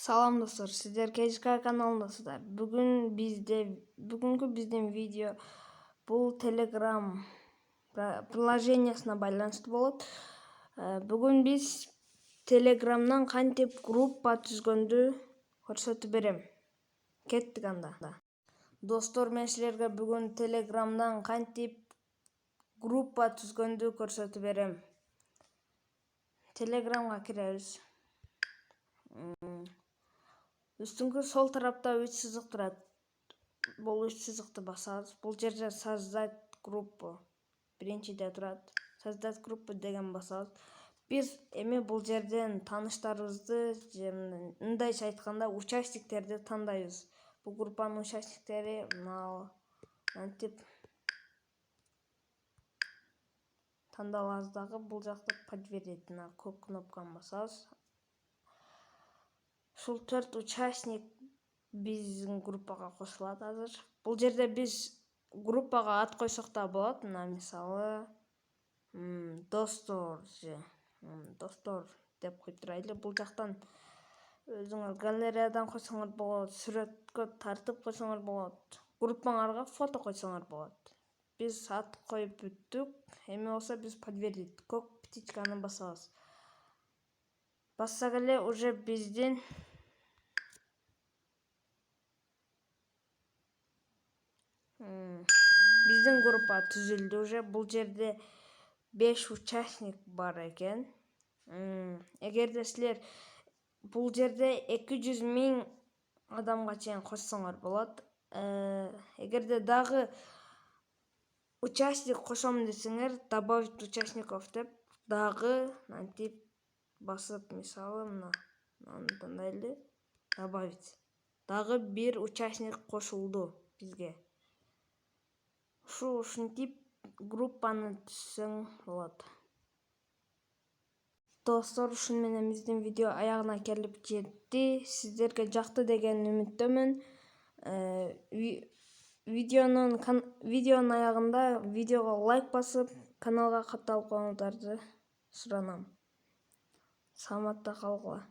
Salam dostlar, sizler KCK kanalındasınızlar. Бүгүнкү биздин видео бул Telegram приложениясына байланыштуу болот. Бүгүн биз Telegram'dan кантип группа түзгөндү көрсөтүп берем. Кеттик анда. Достор, мен силерге бүгүн Telegram'dan кантип группа түзгөндү көрсөтүп берем. Telegram'га киребиз. Üstünkü sol tarafta 3 sızık турат. Бул 3 сызыкты басабыз. Бул жерде создать группу биринчиде турат. Создать группу деген басабыз. Биз эми бул жерден тааныштарыбызды, мындайча айтканда, участниктерди тандайбыз. Бул группанын участниктери мынтип тандалабыз дагы. Бул жакта подтвердить көк кнопканы басабыз. Ушул 4 участник биздин группага кошулат азыр. Бул жерде биз группага ат койсок да болот. Мына мисалы достор деп коюп турайлы. Бул жактан өзүңөр галереядан койсоңор болот, сүрөткө тартып койсоңор болот, группаңарга фото койсоңор болот. Биз ат коюп бүттүк. Эми болсо биз подтвердить көк птичканы басабыз. Бассак эле уже биздин группа түзүлдү уже. Бул жерде 5 участник бар экен. Эгерде силер бул жерде 200 000 адамга чейин кошсоңор болот. Эгерде дагы участник кошом десеңер, добавить участников деп дагы мынтип басып, мисалы мынаны тандайлы, добавить. Дагы бир участник кошулду бизге. Ушинтип группаны түзсөң болот. Достор, ушун менен биздин видео аягына келип жетти. Сиздерге жакты деген үмүттөмүн. Видеонун аягында видеого лайк басып, каналга катталып коюңуздарды суранам. Саламатта калгыла.